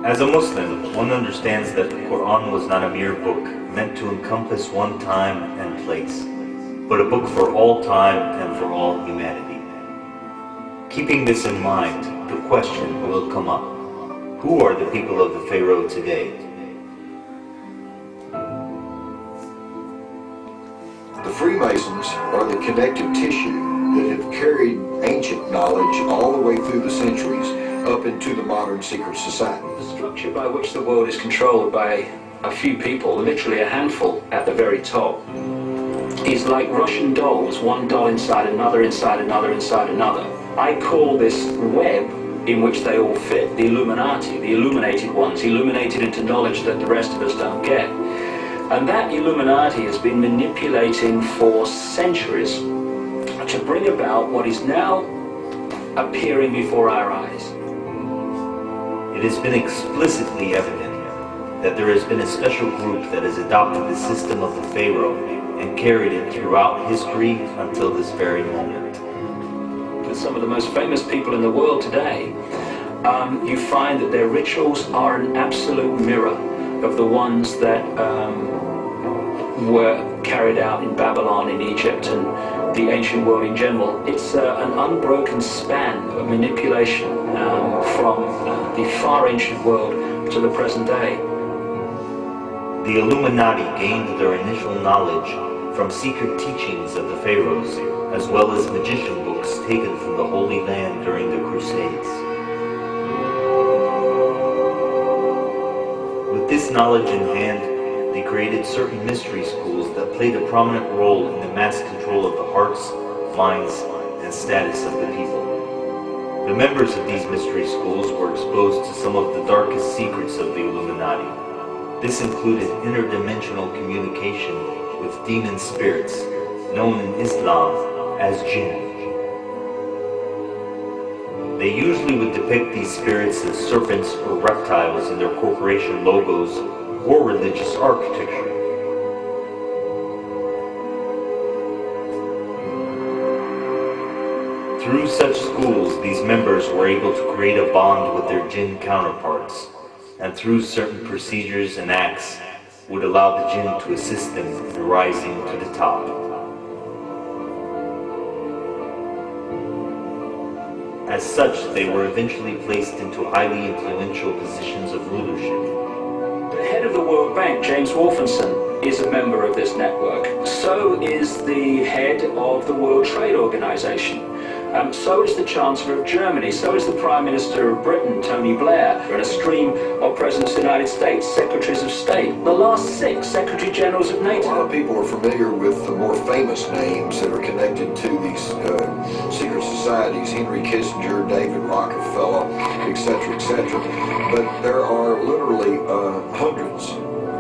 As a Muslim, one understands that the Quran was not a mere book meant to encompass one time and place, but a book for all time and for all humanity. Keeping this in mind, the question will come up: who are the people of the Pharaoh today? The Freemasons are the connective tissue that have carried ancient knowledge all the way through the centuries up into the modern secret society. The structure by which the world is controlled by a few people, literally a handful at the very top, is like Russian dolls, one doll inside another, inside another, inside another. I call this web in which they all fit the Illuminati, the illuminated ones, illuminated into knowledge that the rest of us don't get. And that Illuminati has been manipulating for centuries to bring about what is now appearing before our eyes. It has been explicitly evident that there has been a special group that has adopted the system of the Pharaoh and carried it throughout history until this very moment. With some of the most famous people in the world today, you find that their rituals are an absolute mirror of the ones that were carried out in Babylon, in Egypt, and the ancient world in general. It's an unbroken span of manipulation from the far ancient world to the present day. The Illuminati gained their initial knowledge from secret teachings of the pharaohs, as well as magician books taken from the Holy Land during the Crusades. With this knowledge in hand, they created certain mystery schools that played a prominent role in the mass control of the hearts, minds, and status of the people. The members of these mystery schools were exposed to some of the darkest secrets of the Illuminati. This included interdimensional communication with demon spirits, known in Islam as jinn. They usually would depict these spirits as serpents or reptiles in their corporation logos or religious architecture. Through such schools, these members were able to create a bond with their jinn counterparts, and through certain procedures and acts would allow the jinn to assist them in rising to the top. As such, they were eventually placed into highly influential positions of leadership. The head of the World Bank, James Wolfenson, is a member of this network. So is the head of the World Trade Organization. So is the Chancellor of Germany, so is the Prime Minister of Britain, Tony Blair, and a stream of Presidents of the United States, Secretaries of State, the last 6 Secretary Generals of NATO. A lot of people are familiar with the more famous names that are connected to these secret societies: Henry Kissinger, David Rockefeller, etc., etc. But there are literally hundreds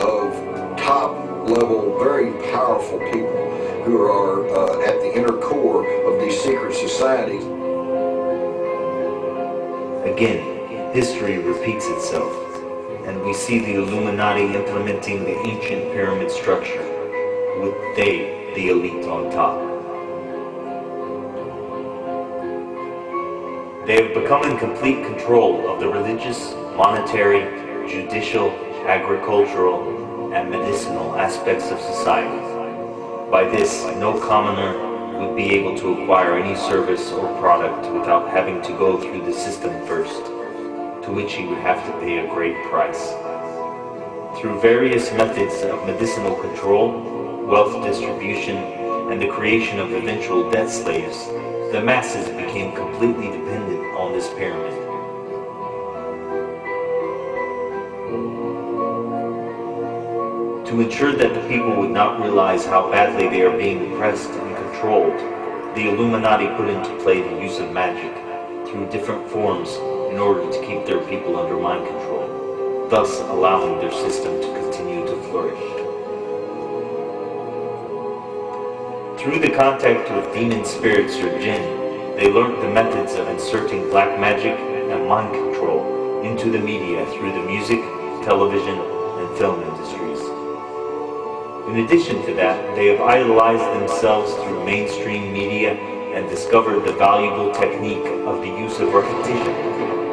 of top-level, very powerful people who are at the inner core of these secret societies. Again, history repeats itself, and we see the Illuminati implementing the ancient pyramid structure, with they, the elite, on top. They have become in complete control of the religious, monetary, judicial, agricultural, and medicinal aspects of society. By this, no commoner would be able to acquire any service or product without having to go through the system first, to which he would have to pay a great price. Through various methods of medicinal control, wealth distribution, and the creation of eventual debt slaves, the masses became completely dependent on this pyramid. To ensure that the people would not realize how badly they are being oppressed and controlled, the Illuminati put into play the use of magic through different forms in order to keep their people under mind control, thus allowing their system to continue to flourish. Through the contact with demon spirits or jinn, they learned the methods of inserting black magic and mind control into the media through the music, television, and film industries. In addition to that, they have idolized themselves through mainstream media and discovered the valuable technique of the use of repetition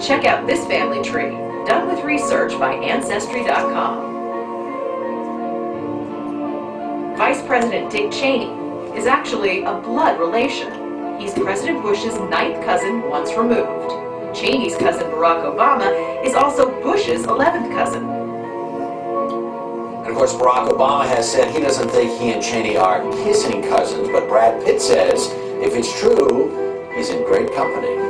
Check out this family tree, done with research by Ancestry.com. Vice President Dick Cheney is actually a blood relation. He's President Bush's 9th cousin once removed. Cheney's cousin Barack Obama is also Bush's 11th cousin. And of course, Barack Obama has said he doesn't think he and Cheney are kissing cousins, but Brad Pitt says if it's true, he's in great company.